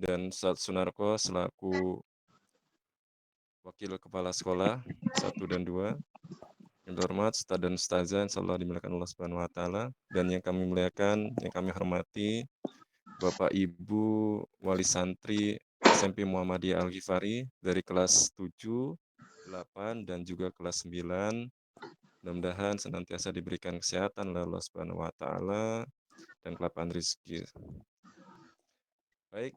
dan Ustadz Sunarko selaku Wakil Kepala Sekolah 1 dan 2. Yang terhormat Ustadz dan Ustazah, insyaallah dimuliakan Allah Subhanahu wa taala, dan yang kami muliakan, yang kami hormati Bapak Ibu wali santri SMP Muhammadiyah Al-Ghifari dari kelas 7, 8 dan juga kelas 9. Mudah-mudahan senantiasa diberikan kesehatan oleh Allah Subhanahu wa taala dan kelapangan rezeki. Baik,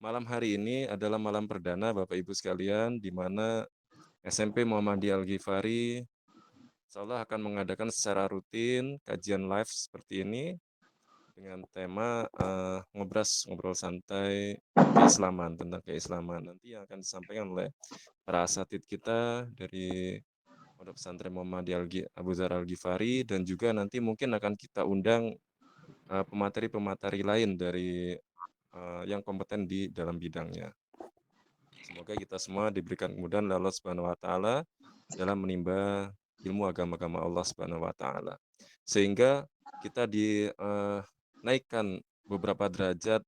malam hari ini adalah malam perdana Bapak Ibu sekalian, di mana SMP Muhammadiyah Al-Ghifari insyaallah akan mengadakan secara rutin kajian live seperti ini dengan tema ngobrol santai keislaman, tentang keislaman. Nanti yang akan disampaikan oleh para asatidz kita dari Pondok Pesantren Muhammadiyah Abu Dzar Al-Ghifari, dan juga nanti mungkin akan kita undang pemateri-pemateri lain dari yang kompeten di dalam bidangnya. Semoga kita semua diberikan kemudahan oleh Allah Subhanahu wa taala dalam menimba ilmu agama-agama Allah Subhanahu wa taala. Sehingga kita dinaikkan beberapa derajat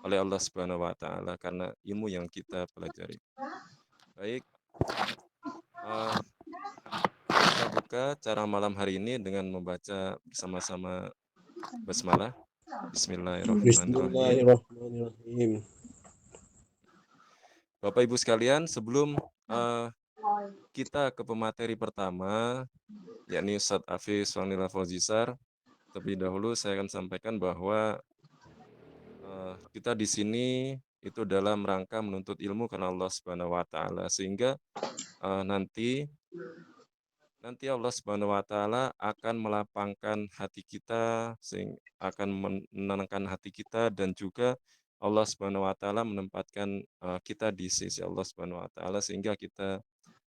oleh Allah Subhanahu wa taala karena ilmu yang kita pelajari. Baik, kita buka cara malam hari ini dengan membaca bersama-sama basmalah. Bismillahirrahmanirrahim. Bismillahirrahmanirrahim. Bapak Ibu sekalian, sebelum kita ke pemateri pertama, yakni Ustadz Hafiz Wanila Fauzisar, terlebih dahulu saya akan sampaikan bahwa kita di sini itu dalam rangka menuntut ilmu karena Allah Subhanahu wa taala, sehingga nanti Allah Subhanahu wa taala akan melapangkan hati kita, akan menenangkan hati kita, dan juga Allah Subhanahu wa taala menempatkan kita di sisi Allah Subhanahu wa taala, sehingga kita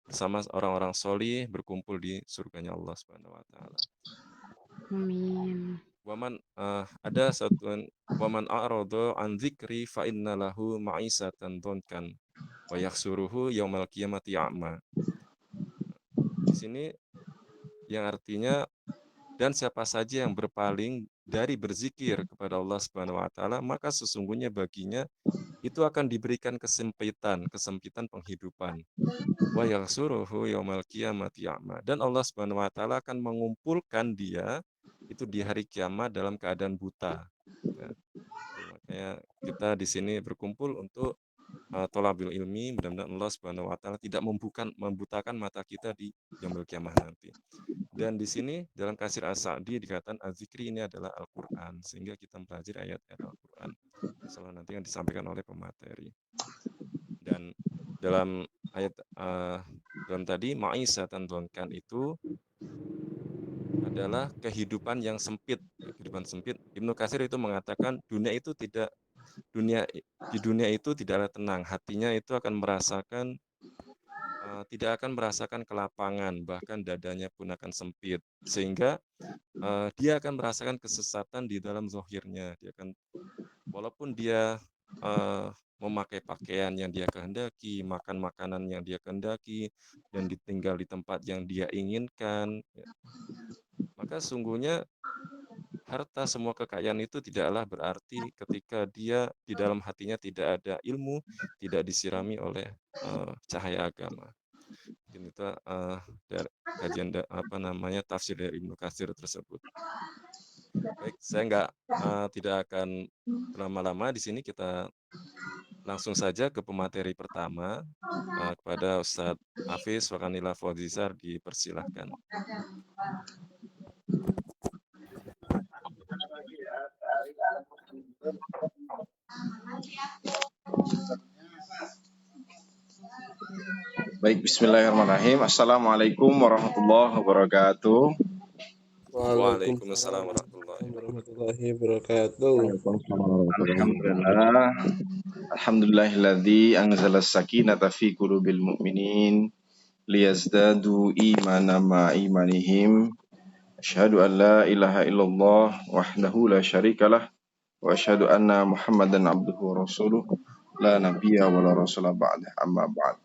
bersama orang-orang sholih berkumpul di surganya Allah Subhanahu wa taala. Amin. Ada satuan waman a'rada an dzikri fa inna lahu ma'isatan dhankan wa yahsuruhu yaumal qiyamati a'ma. Di sini yang artinya, dan siapa saja yang berpaling dari berzikir kepada Allah Subhanahu wa taala, maka sesungguhnya baginya itu akan diberikan kesempitan penghidupan. Wa yahsuruhu yaumal qiyamati a'ma. Dan Allah Subhanahu wa taala akan mengumpulkan dia itu di hari kiamat dalam keadaan buta. Ya, makanya kita di sini berkumpul untuk thalabul ilmi. Mudah-mudahan Allah Subhanahu wa taala tidak membutakan mata kita di yaumil qiyamah nanti. Dan di sini dalam Kasir As-Sa'di dikatakan az-zikri ini adalah Al-Qur'an, sehingga kita mempelajari ayat-ayat Al-Qur'an. Insyaallah nanti yang disampaikan oleh pemateri. Dan dalam ayat dalam tadi ma'isatan dhankan itu adalah kehidupan yang sempit, kehidupan sempit. Ibnu Katsir itu mengatakan di dunia itu tidaklah tenang, hatinya itu akan merasakan tidak akan merasakan kelapangan, bahkan dadanya pun akan sempit, sehingga dia akan merasakan kesesatan di dalam zahirnya. Walaupun dia memakai pakaian yang dia kehendaki, makan makanan yang dia kehendaki, dan tinggal di tempat yang dia inginkan, ya, maka sungguhnya harta, semua kekayaan itu tidaklah berarti ketika dia di dalam hatinya tidak ada ilmu, tidak disirami oleh cahaya agama. Mungkin itu dari kajian tafsir dari Ibnu Katsir tersebut. Baik, saya tidak akan berlama-lama di sini, kita langsung saja ke pemateri pertama. Kepada Ustadz Hafiz Wanila Fauzisar dipersilahkan. Baik, bismillahirrahmanirrahim. Assalamualaikum warahmatullahi wabarakatuh. Waalaikumsalam warahmatullahi wabarakatuh. Alhamdulillah. Alhamdulillahilladzi anzalas sakinata fi qulubil mu'minin liyazdadu imanan ma imanihim. Asyhadu an la ilaha illallah wahdahu la syarikalah wa asyhadu anna Muhammadan abduhu wa rasuluh la nabiyya wa la rasula ba'da, amma ba'd.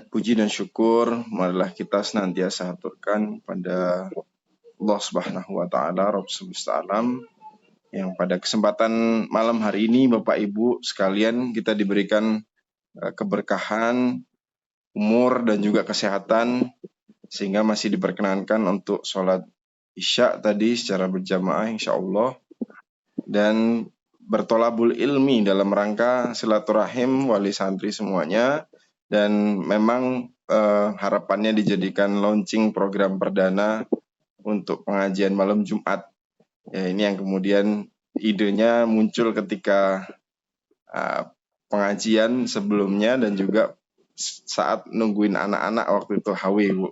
Puji dan syukur marilah kita senantiasa haturkan pada Allah Subhanahu wa taala Rabb semesta alam yang pada kesempatan malam hari ini Bapak Ibu sekalian kita diberikan keberkahan, umur dan juga kesehatan sehingga masih diperkenankan untuk sholat Isya tadi secara berjamaah insya Allah, dan bertolabul ilmi dalam rangka silaturahim wali santri semuanya, dan memang harapannya dijadikan launching program perdana untuk pengajian malam Jumat. Ya, ini yang kemudian idenya muncul ketika pengajian sebelumnya dan juga saat nungguin anak-anak waktu itu HW, Bu.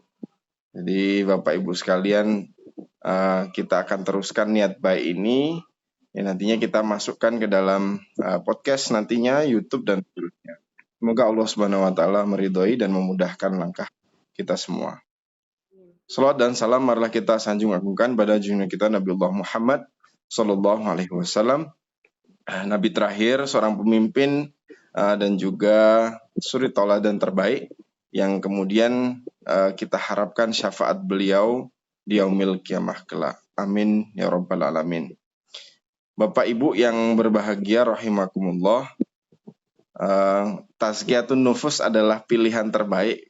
Jadi Bapak Ibu sekalian, kita akan teruskan niat baik ini. Ya, nantinya kita masukkan ke dalam podcast nantinya, YouTube dan seterusnya. Semoga Allah Subhanahu wa taala meridhoi dan memudahkan langkah kita semua. Salawat dan salam marilah kita sanjung agungkan pada junjungan kita Nabiullah Muhammad sallallahu alaihi wasallam, nabi terakhir, seorang pemimpin dan juga suri tauladan terbaik yang kemudian kita harapkan syafaat beliau di yaumil qiyamah kelak. Amin ya rabbal alamin. Bapak Ibu yang berbahagia rahimakumullah, tazkiyatun nufus adalah pilihan terbaik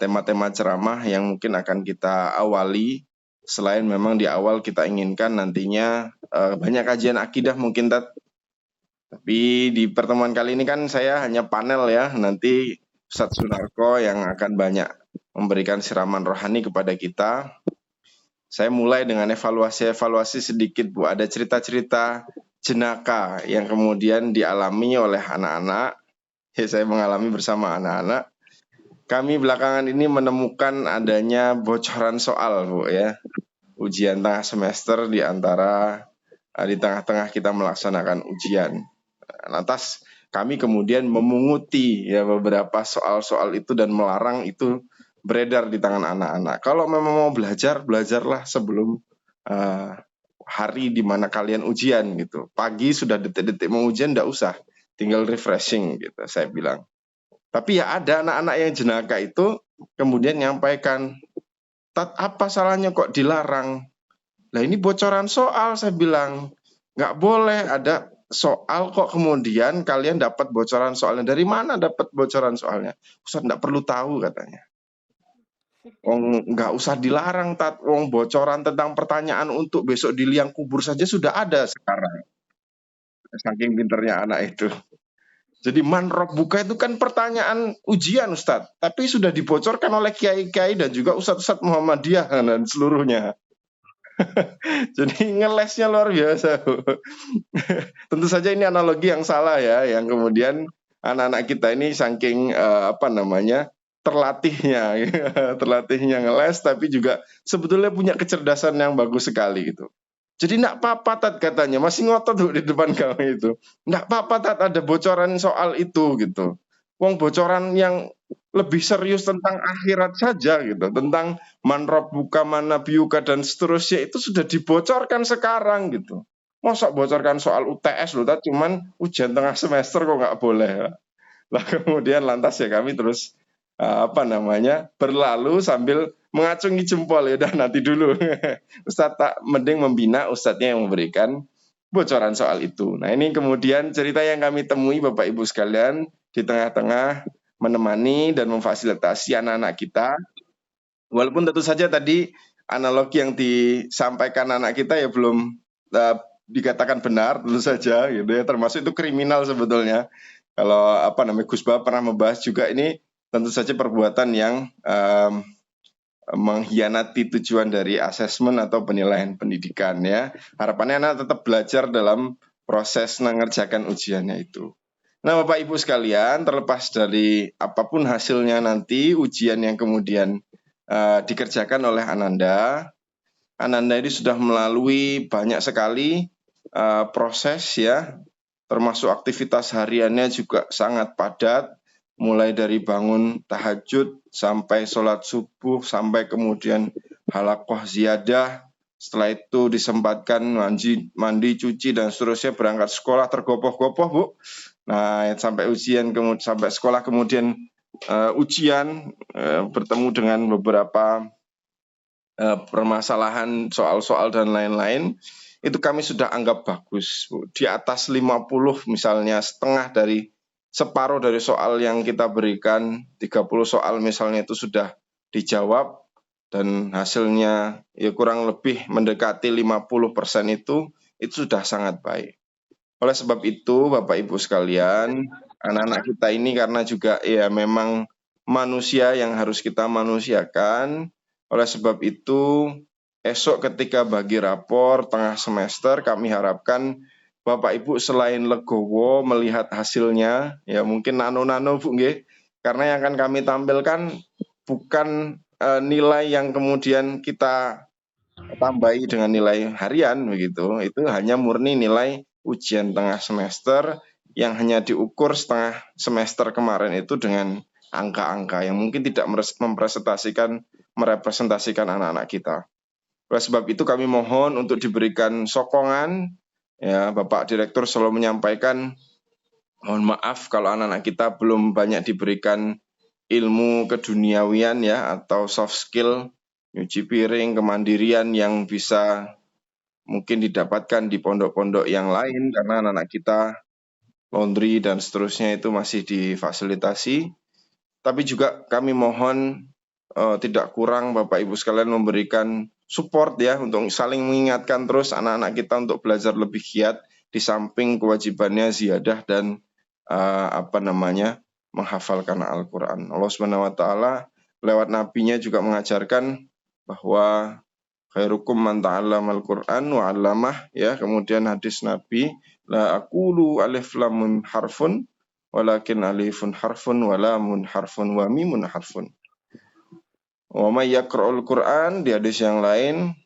tema-tema ceramah yang mungkin akan kita awali. Selain memang di awal kita inginkan nantinya banyak kajian akidah mungkin, tapi di pertemuan kali ini kan saya hanya panel ya, nanti Ustadz Sunarko yang akan banyak memberikan siraman rohani kepada kita. Saya mulai dengan evaluasi sedikit, Bu. Ada cerita-cerita jenaka yang kemudian dialami oleh anak-anak. Ya, saya mengalami bersama anak-anak. Kami belakangan ini menemukan adanya bocoran soal, Bu, ya. Ujian tengah semester di tengah-tengah kita melaksanakan ujian. Lantas kami kemudian memunguti ya beberapa soal-soal itu dan melarang itu beredar di tangan anak-anak. Kalau memang mau belajar, belajarlah sebelum hari di mana kalian ujian gitu. Pagi sudah detik-detik mau ujian, enggak usah, tinggal refreshing gitu, saya bilang. Tapi ya ada anak-anak yang jenaka itu kemudian nyampaikan, "Tat, apa salahnya kok dilarang?" Lah ini bocoran soal, saya bilang. Nggak boleh ada soal kok kemudian kalian dapat bocoran soalnya. Dari mana dapat bocoran soalnya? Ustaz nggak perlu tahu katanya. Nggak usah dilarang, Tat. Bocoran tentang pertanyaan untuk besok di liang kubur saja sudah ada sekarang. Saking pinternya anak itu. Jadi man rabbuka itu kan pertanyaan ujian, Ustadz. Tapi sudah dibocorkan oleh kiai-kiai dan juga Ustadz-Ustadz Muhammadiyah dan seluruhnya. Jadi ngelesnya luar biasa. Tentu saja ini analogi yang salah ya, yang kemudian anak-anak kita ini saking terlatihnya ngeles, tapi juga sebetulnya punya kecerdasan yang bagus sekali gitu. Jadi enggak apa-apa, Tat, katanya, masih ngotot tuh di depan kami itu. Enggak apa-apa, Tat, ada bocoran soal itu gitu. Bocoran yang lebih serius tentang akhirat saja gitu, tentang man rabbuka man nabiyuka dan seterusnya itu sudah dibocorkan sekarang gitu. Masa bocorkan soal UTS loh, Tat, cuman ujian tengah semester kok nggak boleh. Lah kemudian lantas ya kami terus berlalu sambil mengacungi jempol, ya udah nanti dulu. Ustadz tak mending membina, Ustadznya yang memberikan bocoran soal itu. Nah ini kemudian cerita yang kami temui Bapak Ibu sekalian di tengah-tengah menemani dan memfasilitasi anak-anak kita. Walaupun tentu saja tadi analogi yang disampaikan anak kita ya belum dikatakan benar tentu saja gitu ya, termasuk itu kriminal sebetulnya. Kalau Gus Bah pernah membahas juga ini tentu saja perbuatan yang mengkhianati tujuan dari asesmen atau penilaian pendidikan ya. Harapannya anak tetap belajar dalam proses mengerjakan ujiannya itu. Nah Bapak Ibu sekalian, terlepas dari apapun hasilnya nanti ujian yang kemudian dikerjakan oleh Ananda ini sudah melalui banyak sekali proses ya, termasuk aktivitas hariannya juga sangat padat, mulai dari bangun tahajud sampai sholat subuh, sampai kemudian halaqah ziyadah, setelah itu disempatkan mandi, cuci dan seterusnya, berangkat sekolah tergopoh-gopoh, Bu. Nah sampai sampai sekolah kemudian ujian, bertemu dengan beberapa permasalahan soal-soal dan lain-lain. itu kami sudah anggap bagus, Bu. Di atas 50 misalnya, separuh dari soal yang kita berikan, 30 soal misalnya itu sudah dijawab, dan hasilnya ya kurang lebih mendekati 50% itu sudah sangat baik. Oleh sebab itu, Bapak Ibu sekalian, anak-anak kita ini karena juga ya memang manusia yang harus kita manusiakan. Oleh sebab itu, esok ketika bagi rapor tengah semester, kami harapkan Bapak Ibu selain legowo melihat hasilnya, ya mungkin nano-nano Bu nggih, karena yang akan kami tampilkan bukan nilai yang kemudian kita tambahi dengan nilai harian begitu. Itu hanya murni nilai ujian tengah semester yang hanya diukur setengah semester kemarin itu dengan angka-angka yang mungkin tidak merepresentasikan anak-anak kita. Oleh sebab itu kami mohon untuk diberikan sokongan. Ya, Bapak Direktur selalu menyampaikan, mohon maaf kalau anak-anak kita belum banyak diberikan ilmu keduniawian ya, atau soft skill, nyuci piring, kemandirian yang bisa mungkin didapatkan di pondok-pondok yang lain, karena anak-anak kita laundry dan seterusnya itu masih difasilitasi. Tapi juga kami mohon tidak kurang Bapak Ibu sekalian memberikan support ya, untuk saling mengingatkan terus anak-anak kita untuk belajar lebih giat, di samping kewajibannya ziyadah dan menghafalkan Al-Quran. Allah Subhanahu wa Ta'ala lewat nabinya juga mengajarkan bahwa khairukum man ta'allama al-Qur'an wa 'allamah, ya. Kemudian hadis Nabi, la aqulu alif lam mim harfun walakin alifun harfun wa lamun harfun wa mimun harfun. Wa may yaqra'ul Qur'an, di hadis yang lain,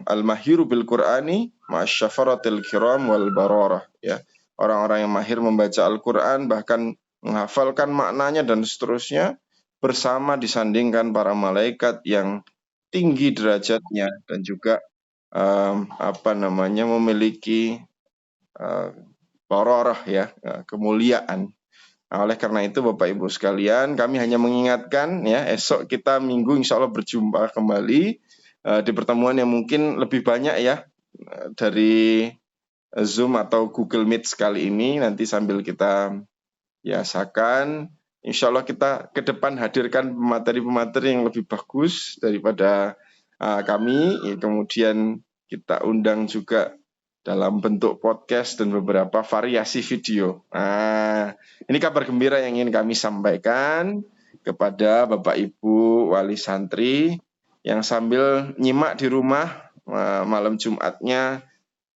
al-mahiru bil Qur'ani ma'asyafaratil kiram wal bararah, ya. Orang-orang yang mahir membaca Al-Qur'an, bahkan menghafalkan maknanya dan seterusnya, bersama disandingkan para malaikat yang tinggi derajatnya dan juga memiliki bararah ya, kemuliaan. Nah, oleh karena itu Bapak Ibu sekalian, kami hanya mengingatkan ya, esok kita Minggu insya Allah berjumpa kembali di pertemuan yang mungkin lebih banyak ya, dari Zoom atau Google Meet sekali ini. Nanti sambil kita biasakan, insya Allah kita ke depan hadirkan pemateri-pemateri yang lebih bagus daripada kami. Kemudian kita undang juga dalam bentuk podcast dan beberapa variasi video. Nah, ini kabar gembira yang ingin kami sampaikan kepada Bapak Ibu wali santri yang sambil nyimak di rumah, malam Jumatnya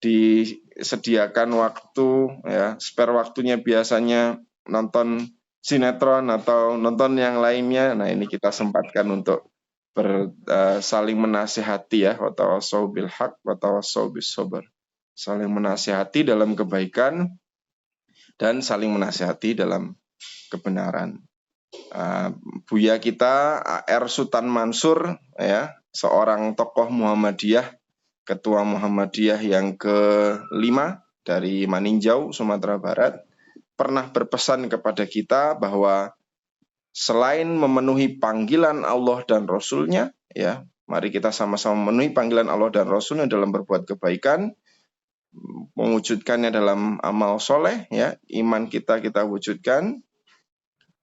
disediakan waktu ya, spare waktunya biasanya nonton sinetron atau nonton yang lainnya. Nah, ini kita sempatkan untuk saling menasihati ya, watawasau bil haq watawasau bis sabr. Saling menasihati dalam kebaikan dan saling menasihati dalam kebenaran. Buya kita A.R. Sultan Mansur ya, seorang tokoh Muhammadiyah, ketua Muhammadiyah yang ke-5 dari Maninjau, Sumatera Barat, pernah berpesan kepada kita bahwa selain memenuhi panggilan Allah dan Rasul-Nya, ya, mari kita sama-sama memenuhi panggilan Allah dan Rasul-Nya dalam berbuat kebaikan, mewujudkannya dalam amal soleh, ya, iman kita wujudkan.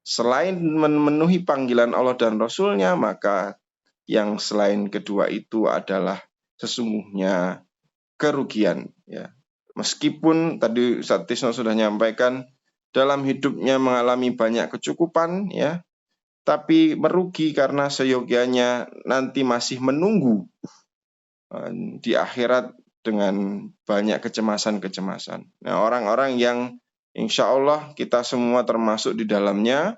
Selain memenuhi panggilan Allah dan Rasul-Nya, maka yang selain kedua itu adalah sesungguhnya kerugian. Ya. Meskipun tadi Ustaz Tisno sudah menyampaikan, dalam hidupnya mengalami banyak kecukupan, ya, tapi merugi karena seyogianya nanti masih menunggu di akhirat dengan banyak kecemasan-kecemasan. Nah, orang-orang yang insya Allah kita semua termasuk di dalamnya,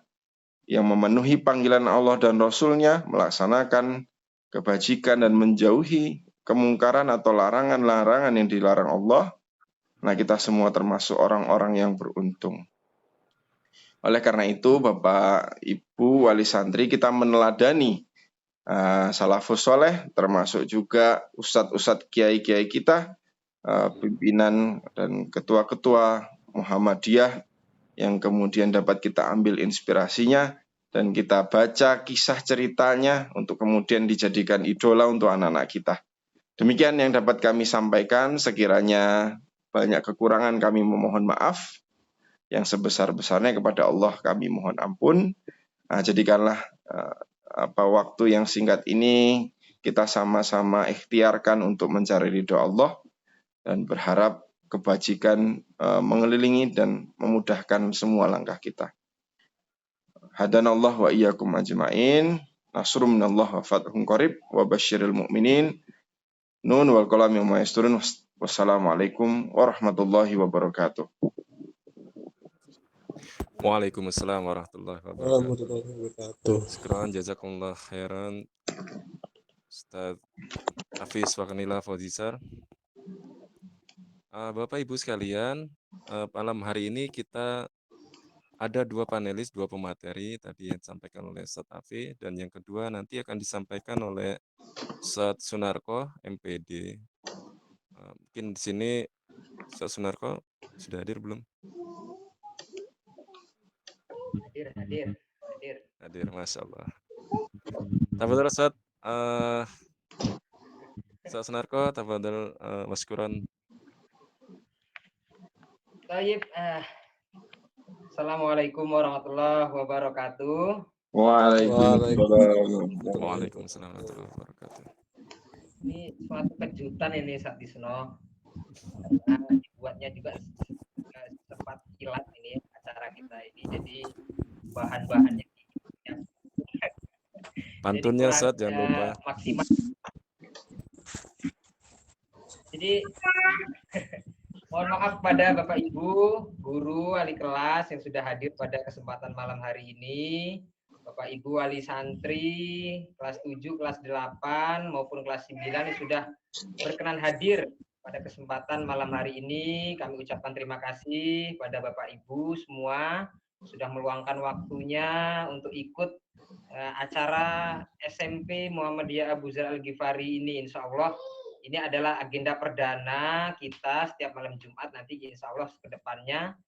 yang memenuhi panggilan Allah dan Rasul-Nya, melaksanakan kebajikan dan menjauhi kemungkaran atau larangan-larangan yang dilarang Allah, nah kita semua termasuk orang-orang yang beruntung. Oleh karena itu, Bapak, Ibu, wali santri, kita meneladani salafus soleh, termasuk juga ustadz-ustadz kiai-kiai kita, pimpinan dan ketua-ketua Muhammadiyah, yang kemudian dapat kita ambil inspirasinya dan kita baca kisah ceritanya untuk kemudian dijadikan idola untuk anak-anak kita. Demikian yang dapat kami sampaikan. Sekiranya banyak kekurangan kami memohon maaf. Yang sebesar-besarnya kepada Allah kami mohon ampun. Jadikanlah waktu yang singkat ini kita sama-sama ikhtiarkan untuk mencari ridho Allah dan berharap kebajikan mengelilingi dan memudahkan semua langkah kita. Hadanallah wa iyyakum ajma'in. Nasrum minallah wa fathun qarib wa basyiril mu'minin. Nun wal qalam wa yasturun. Wassalamualaikum warahmatullahi wabarakatuh. Waalaikumsalam warahmatullahi wabarakatuh. Warahmatullahi wabarakatuh. Syukran, jazakumullah khairan. Ustaz Hafiz Fakanillah Fauzizar. Bapak Ibu sekalian, malam hari ini kita ada 2 panelis, 2 pemateri tadi yang disampaikan oleh Ustaz Hafiz, dan yang kedua nanti akan disampaikan oleh Ustaz Sunarko, MPD. Mungkin di sini Ustaz Sunarko sudah hadir belum? Hadir, Masya Allah. Tafadhol Ustaz, Ustaz Sunarko, tafadhol maskuran. Baik, Assalamualaikum warahmatullahi wabarakatuh. Waalaikumsalam warahmatullahi wabarakatuh. Ini suatu kejutan ini Ustaz Disno. Karena dibuatnya juga sempat kilat ini acara kita ini. Jadi bahan-bahannya Pantunnya Ustaz, jangan lupa. Maksimal. Jadi mohon maaf pada Bapak Ibu, guru, wali kelas yang sudah hadir pada kesempatan malam hari ini. Bapak Ibu wali santri kelas 7, kelas 8 maupun kelas 9 yang sudah berkenan hadir pada kesempatan malam hari ini. Kami ucapkan terima kasih pada Bapak Ibu semua sudah meluangkan waktunya untuk ikut acara SMP Muhammadiyah Abu Dzar Al-Ghifari ini. Insya Allah ini adalah agenda perdana kita setiap malam Jumat, nanti insya Allah ke depannya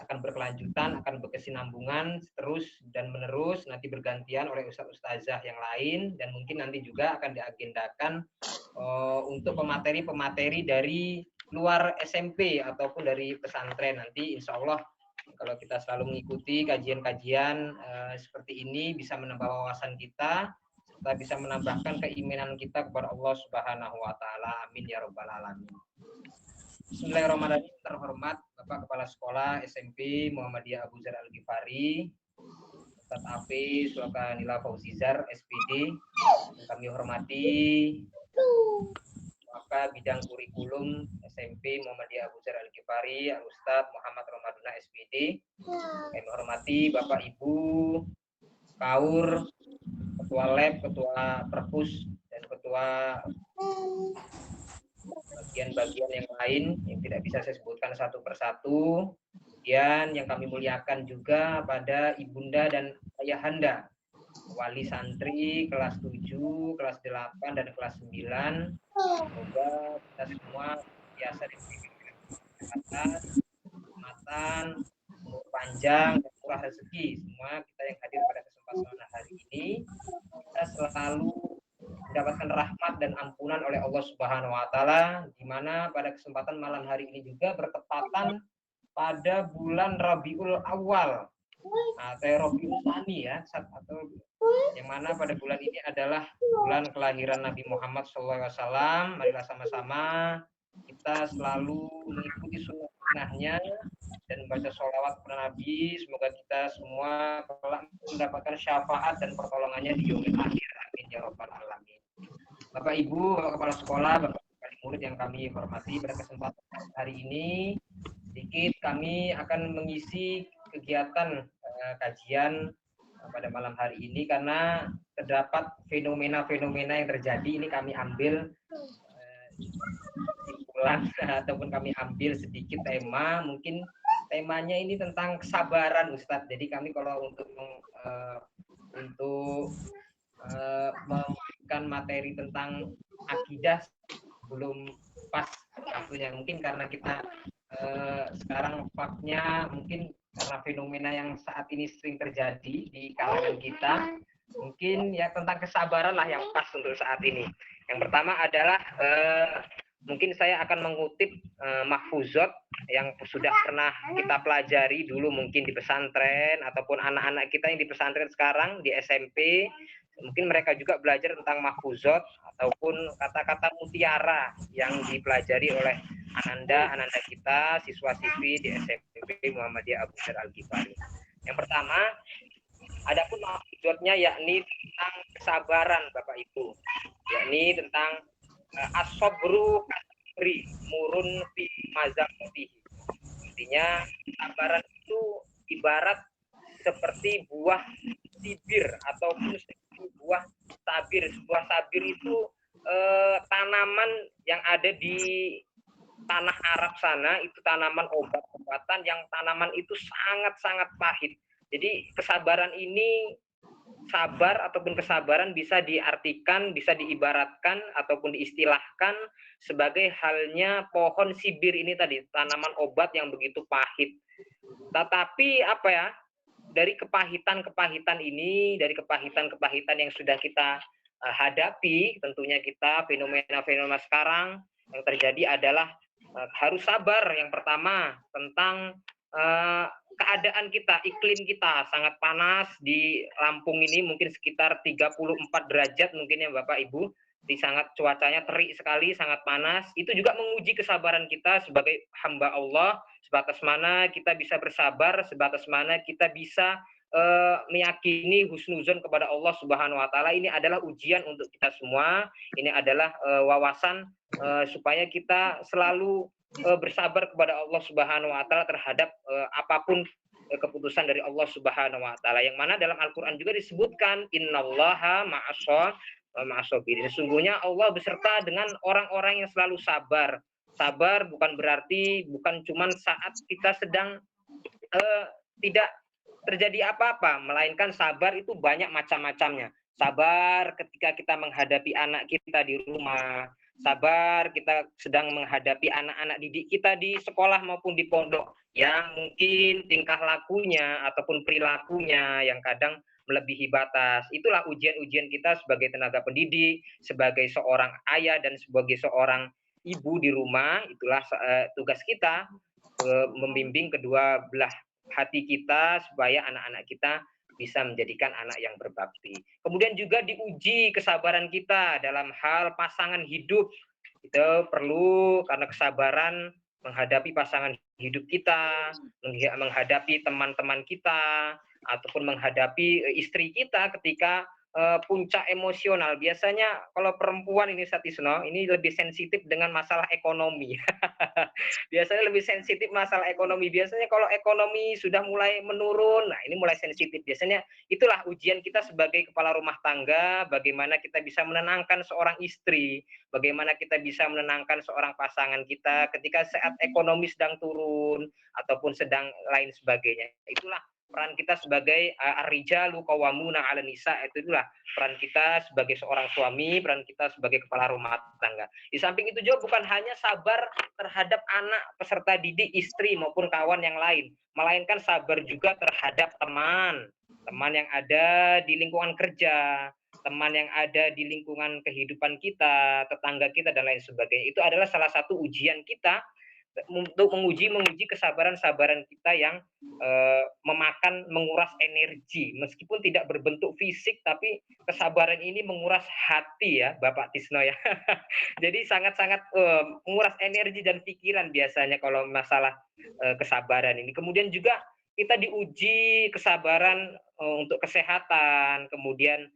akan berkelanjutan, akan berkesinambungan terus dan menerus, nanti bergantian oleh ustaz-ustazah yang lain, dan mungkin nanti juga akan diagendakan untuk pemateri-pemateri dari luar SMP ataupun dari pesantren. Nanti insya Allah kalau kita selalu mengikuti kajian-kajian seperti ini bisa menambah wawasan kita, serta bisa menambahkan keimanan kita kepada Allah Subhanahu wa taala. Amin ya rabbal alamin. Bismillahirrahmanirrahim. Terhormat Bapak Kepala Sekolah SMP Muhammadiyah Abu Dzar Al-Ghifari, Ustaz Hafiz Fakanillah Fauzizar SPD, yang kami hormati maka bidang kurikulum SMP Muhammadiyah Abu Dzar Al-Ghifari, Ustaz Muhammad Ramaduna SPD. Kami hormati Bapak Ibu Kaur, Ketua Lab, Ketua Perpus, dan Ketua bagian-bagian yang lain yang tidak bisa saya sebutkan satu persatu. Kemudian yang kami muliakan juga pada Ibunda dan Ayahanda, wali santri kelas 7, kelas 8, dan kelas 9. Semoga kita semua biasa diberikan kesehatan, keselamatan, umur panjang, dan murah rezeki. Semua kita yang hadir pada kesempatan hari ini, kita selalu mendapatkan rahmat dan ampunan oleh Allah Subhanahu wa taala, di mana pada kesempatan malam hari ini juga bertepatan pada bulan Rabiul Awal atau Rabiul Tsani ya, atau yang mana pada bulan ini adalah bulan kelahiran Nabi Muhammad SAW. Marilah sama-sama kita selalu mengikuti sunnahnya dan membaca sholawat kepada Nabi. Semoga kita semua mendapatkan syafaat dan pertolongannya di yaumil akhir. Amin ya rabbal alamin. Bapak Ibu, Bapak Kepala Sekolah, Bapak wali murid yang kami hormati, pada kesempatan hari ini sedikit kami akan mengisi kegiatan kajian pada malam hari ini karena terdapat fenomena-fenomena yang terjadi. Ini kami ambil kesimpulan ataupun kami ambil sedikit tema. Mungkin temanya ini tentang kesabaran, Ustadz. Jadi kami kalau untuk memberikan materi tentang akidah belum pas waktunya. Mungkin karena kita sekarang faknya mungkin karena fenomena yang saat ini sering terjadi di kalangan kita, Mungkin ya tentang kesabaran lah yang pas untuk saat ini. Yang pertama adalah mungkin saya akan mengutip mahfuzot yang sudah pernah kita pelajari dulu mungkin di pesantren ataupun anak-anak kita yang di pesantren sekarang di SMP. Mungkin mereka juga belajar tentang mahfuzot ataupun kata-kata mutiara yang dipelajari oleh Ananda kita, siswa-siswi di SMP Muhammadiyah Abu Dzar Al-Ghifari. Yang pertama, adapun mahfuzotnya yakni tentang kesabaran Bapak Ibu, yakni tentang as-sabru kasabri murun fi mazamatihi. Artinya kesabaran itu ibarat seperti buah sibir ataupun buah sabir. Buah sabir itu tanaman yang ada di tanah Arab sana, itu tanaman obat-obatan yang tanaman itu sangat-sangat pahit. Jadi kesabaran ini, sabar ataupun kesabaran bisa diartikan, bisa diibaratkan ataupun diistilahkan sebagai halnya pohon sibir ini tadi, tanaman obat yang begitu pahit. Tetapi apa ya, dari kepahitan-kepahitan ini, dari kepahitan-kepahitan yang sudah kita hadapi, tentunya kita fenomena-fenomena sekarang yang terjadi adalah harus sabar. Yang pertama tentang keadaan kita, iklim kita sangat panas di Lampung ini, mungkin sekitar 34 derajat mungkin ya Bapak Ibu, di sangat cuacanya terik sekali, sangat panas. Itu juga menguji kesabaran kita sebagai hamba Allah, sebatas mana kita bisa bersabar, sebatas mana kita bisa meyakini husnuzon kepada Allah Subhanahu wa taala. Ini adalah ujian untuk kita semua. Ini adalah wawasan supaya kita selalu bersabar kepada Allah Subhanahu wa taala terhadap apapun keputusan dari Allah Subhanahu wa taala, yang mana dalam Al-Qur'an juga disebutkan innallaha ma'as-sabirin. Sesungguhnya Allah beserta dengan orang-orang yang selalu sabar. Sabar bukan berarti bukan cuma saat kita sedang tidak terjadi apa-apa, melainkan sabar itu banyak macam-macamnya. Sabar ketika kita menghadapi anak kita di rumah, sabar kita sedang menghadapi anak-anak didik kita di sekolah maupun di pondok yang mungkin tingkah lakunya ataupun perilakunya yang kadang melebihi batas. Itulah ujian-ujian kita sebagai tenaga pendidik, sebagai seorang ayah dan sebagai seorang ibu di rumah. Itulah tugas kita, membimbing kedua belah hati kita supaya anak-anak kita bisa menjadikan anak yang berbakti. Kemudian juga diuji kesabaran kita dalam hal pasangan hidup. Itu perlu, karena kesabaran menghadapi pasangan hidup kita, menghadapi teman-teman kita, ataupun menghadapi istri kita ketika puncak emosional. Biasanya kalau perempuan ini Satisno, ini lebih sensitif dengan masalah ekonomi. Biasanya lebih sensitif masalah ekonomi. Biasanya kalau ekonomi sudah mulai menurun, nah ini mulai sensitif. Biasanya itulah ujian kita sebagai kepala rumah tangga, bagaimana kita bisa menenangkan seorang istri, bagaimana kita bisa menenangkan seorang pasangan kita ketika saat ekonomi sedang turun ataupun sedang lain sebagainya. Itulah peran kita sebagai ar-rijalu qawwamuna 'alan nisa. Itulah peran kita sebagai seorang suami, peran kita sebagai kepala rumah tangga. Di samping itu juga bukan hanya sabar terhadap anak peserta didik, istri maupun kawan yang lain, melainkan sabar juga terhadap teman yang ada di lingkungan kerja, teman yang ada di lingkungan kehidupan kita, tetangga kita dan lain sebagainya. Itu adalah salah satu ujian kita untuk menguji kesabaran kita yang menguras energi, meskipun tidak berbentuk fisik, tapi kesabaran ini menguras hati ya Bapak Tisno ya. Jadi sangat-sangat menguras energi dan pikiran biasanya kalau masalah kesabaran ini. Kemudian juga kita diuji kesabaran untuk kesehatan, kemudian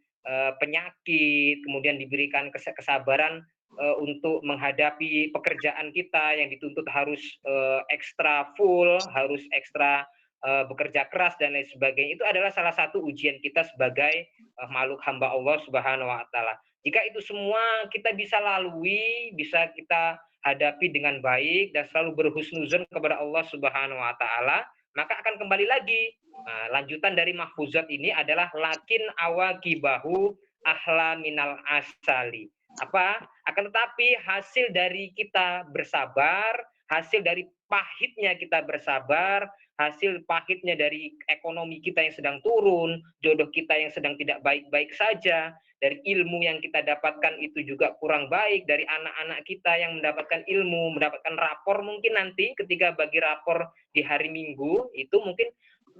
penyakit, kemudian diberikan kesabaran untuk menghadapi pekerjaan kita yang dituntut harus ekstra full, harus ekstra bekerja keras dan lain sebagainya. Itu adalah salah satu ujian kita sebagai makhluk hamba Allah Subhanahu wa taala. Jika itu semua kita bisa lalui, bisa kita hadapi dengan baik dan selalu berhusnuzon kepada Allah Subhanahu wa taala, maka akan kembali lagi. Nah, lanjutan dari mahfuzat ini adalah lakin awaqibahu ahla minal asali. Apa? Akan tetapi hasil dari kita bersabar, hasil dari pahitnya kita bersabar, hasil pahitnya dari ekonomi kita yang sedang turun, jodoh kita yang sedang tidak baik-baik saja, dari ilmu yang kita dapatkan itu juga kurang baik, dari anak-anak kita yang mendapatkan ilmu, mendapatkan rapor mungkin nanti ketika bagi rapor di hari Minggu, itu mungkin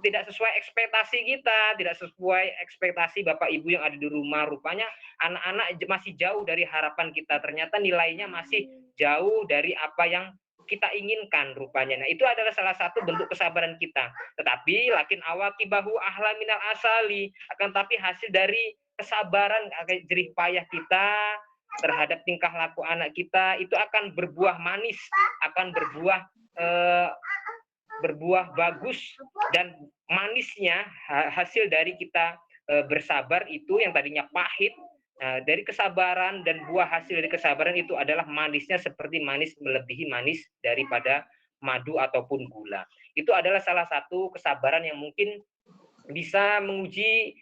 tidak sesuai ekspektasi kita, tidak sesuai ekspektasi Bapak Ibu yang ada di rumah. Rupanya anak-anak masih jauh dari harapan kita, ternyata nilainya masih jauh dari apa yang kita inginkan rupanya. Nah, itu adalah salah satu bentuk kesabaran kita. Tetapi lakin awaqibahu ahla minal asali, akan tapi hasil dari kesabaran, jerih payah kita terhadap tingkah laku anak kita itu akan berbuah manis, akan berbuah bagus, dan manisnya hasil dari kita bersabar itu yang tadinya pahit, dari kesabaran dan buah hasil dari kesabaran itu adalah manisnya seperti manis melebihi manis daripada madu ataupun gula. Itu adalah salah satu kesabaran yang mungkin bisa menguji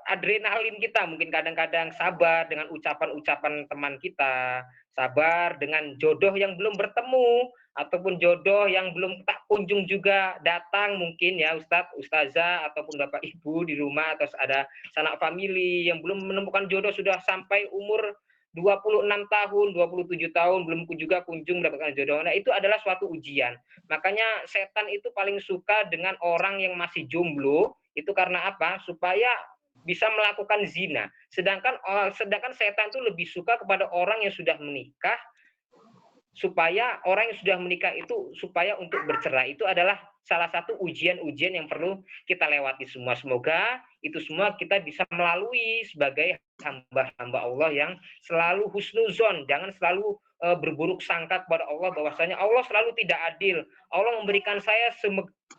adrenalin kita. Mungkin kadang-kadang sabar dengan ucapan-ucapan teman kita, sabar dengan jodoh yang belum bertemu, ataupun jodoh yang belum tak kunjung juga datang, mungkin ya Ustadz, Ustazah, ataupun Bapak Ibu di rumah, atau ada sanak famili yang belum menemukan jodoh sudah sampai umur 26 tahun, 27 tahun, belum juga kunjung mendapatkan jodoh. Nah, itu adalah suatu ujian. Makanya setan itu paling suka dengan orang yang masih jomblo, itu karena apa? Supaya bisa melakukan zina. Sedangkan setan itu lebih suka kepada orang yang sudah menikah, supaya orang yang sudah menikah itu supaya untuk bercerai. Itu adalah salah satu ujian-ujian yang perlu kita lewati semua. Semoga itu semua kita bisa melalui sebagai hamba-hamba Allah yang selalu husnuzon, jangan selalu berburuk sangka kepada Allah bahwasanya Allah selalu tidak adil. Allah memberikan saya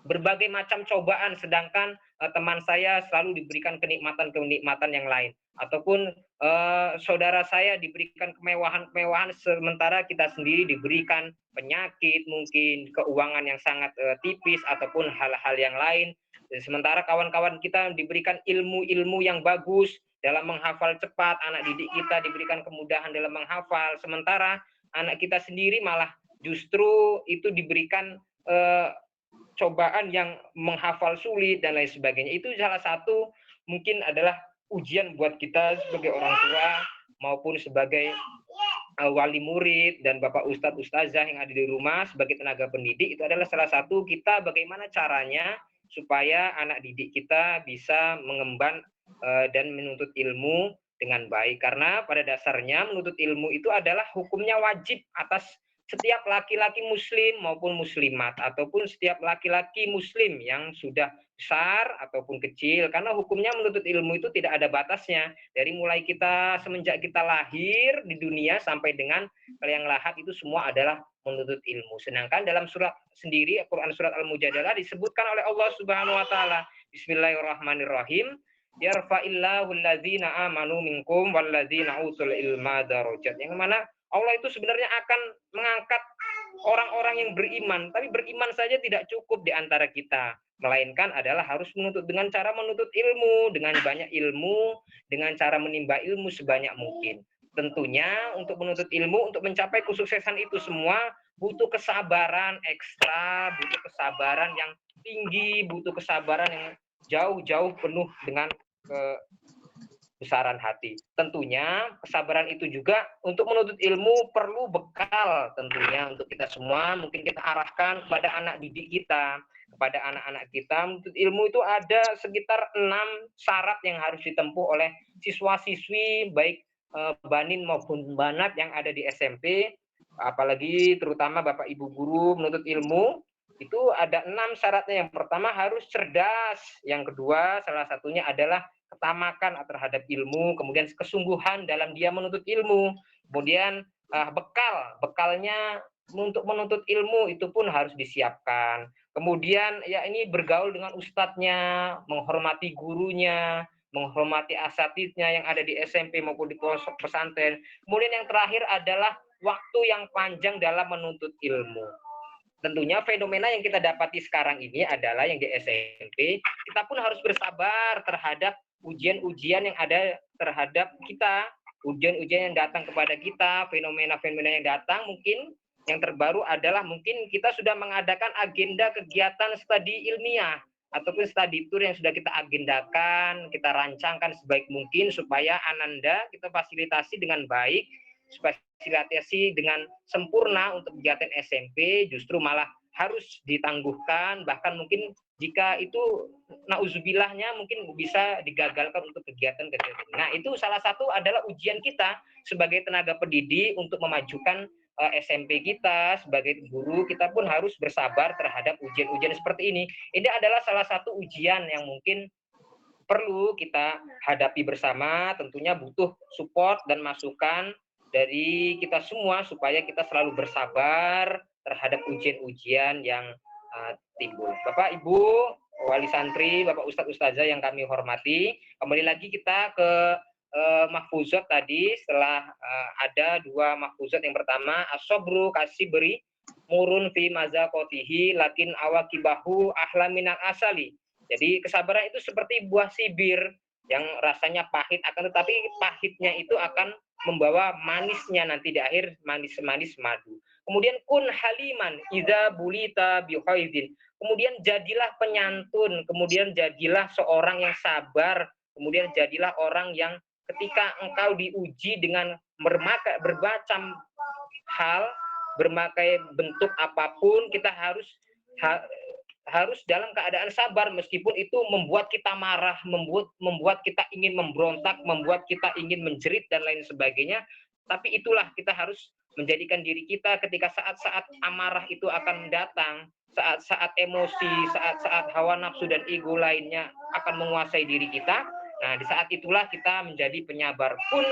berbagai macam cobaan, sedangkan teman saya selalu diberikan kenikmatan-kenikmatan yang lain, ataupun saudara saya diberikan kemewahan-kemewahan, sementara kita sendiri diberikan penyakit, mungkin keuangan yang sangat tipis, ataupun hal-hal yang lain. Sementara kawan-kawan kita diberikan ilmu-ilmu yang bagus dalam menghafal cepat, anak didik kita diberikan kemudahan dalam menghafal, sementara anak kita sendiri malah justru itu diberikan cobaan yang menghafal sulit dan lain sebagainya. Itu salah satu mungkin adalah ujian buat kita sebagai orang tua maupun sebagai wali murid dan Bapak Ustadz Ustazah yang ada di rumah sebagai tenaga pendidik. Itu adalah salah satu kita bagaimana caranya supaya anak didik kita bisa mengemban dan menuntut ilmu dengan baik. Karena pada dasarnya menuntut ilmu itu adalah hukumnya wajib atas setiap laki-laki muslim maupun muslimat, ataupun setiap laki-laki muslim yang sudah besar ataupun kecil, karena hukumnya menuntut ilmu itu tidak ada batasnya. Dari mulai kita semenjak kita lahir di dunia sampai dengan yang lahat itu semua adalah menuntut ilmu. Sedangkan dalam surat sendiri, Al-Quran surat Al-Mujadalah disebutkan oleh Allah Subhanahu wa taala, Bismillahirrahmanirrahim, yarfa'illahu alladzina amanu minkum walladzina utul ilma darajat. Yang mana Allah itu sebenarnya akan mengangkat orang-orang yang beriman, tapi beriman saja tidak cukup di antara kita, melainkan adalah harus menuntut dengan cara menuntut ilmu, dengan banyak ilmu, dengan cara menimba ilmu sebanyak mungkin. Tentunya untuk menuntut ilmu, untuk mencapai kesuksesan itu semua butuh kesabaran ekstra, butuh kesabaran yang tinggi, butuh kesabaran yang jauh-jauh penuh dengan kebesaran hati. Tentunya kesabaran itu juga untuk menuntut ilmu perlu bekal, tentunya untuk kita semua. Mungkin kita arahkan kepada anak didik kita, kepada anak-anak kita. Menuntut ilmu itu ada sekitar 6 syarat yang harus ditempuh oleh siswa-siswi baik banin maupun banat yang ada di SMP, apalagi terutama Bapak Ibu guru menuntut ilmu. Itu ada 6 syaratnya. Yang pertama harus cerdas, yang kedua salah satunya adalah ketamakan terhadap ilmu, kemudian kesungguhan dalam dia menuntut ilmu, kemudian bekalnya untuk menuntut ilmu itu pun harus disiapkan. Kemudian ya ini bergaul dengan ustadznya, menghormati gurunya, menghormati asatidnya yang ada di SMP maupun di pondok pesantren. Kemudian yang terakhir adalah waktu yang panjang dalam menuntut ilmu. Tentunya fenomena yang kita dapati sekarang ini adalah yang di SMP, kita pun harus bersabar terhadap ujian-ujian yang ada terhadap kita, ujian-ujian yang datang kepada kita, fenomena-fenomena yang datang mungkin yang terbaru adalah mungkin kita sudah mengadakan agenda kegiatan studi ilmiah ataupun studi tour yang sudah kita agendakan, kita rancangkan sebaik mungkin supaya Ananda kita fasilitasi dengan baik, fasilitasi dengan sempurna untuk kegiatan SMP, justru malah harus ditangguhkan, bahkan mungkin jika itu nauzubillahnya mungkin bisa digagalkan untuk kegiatan-kegiatan. Nah, itu salah satu adalah ujian kita sebagai tenaga pendidik untuk memajukan SMP kita. Sebagai guru kita pun harus bersabar terhadap ujian-ujian seperti ini. Ini adalah salah satu ujian yang mungkin perlu kita hadapi bersama, tentunya butuh support dan masukan dari kita semua supaya kita selalu bersabar terhadap ujian-ujian yang timbul. Bapak, Ibu, wali santri, Bapak Ustadz Ustazah yang kami hormati, kembali lagi kita ke mahfuzat tadi. Setelah ada dua mahfuzat, yang pertama asobru kasih beri murun fi mazakotihi lakin awakibahu ahla minal asali. Jadi kesabaran itu seperti buah sibir yang rasanya pahit, akan tetapi pahitnya itu akan membawa manisnya nanti di akhir, manis-manis madu. Kemudian kun haliman idza bulita bihaizin. Kemudian jadilah penyantun, kemudian jadilah seorang yang sabar, kemudian jadilah orang yang ketika engkau diuji dengan bermacam hal, berbagai bentuk apapun, kita harus dalam keadaan sabar, meskipun itu membuat kita marah, membuat kita ingin memberontak, membuat kita ingin menjerit dan lain sebagainya. Tapi itulah kita harus menjadikan diri kita ketika saat-saat amarah itu akan mendatang, saat-saat emosi, saat-saat hawa nafsu dan ego lainnya akan menguasai diri kita. Nah, di saat itulah kita menjadi penyabar. Kun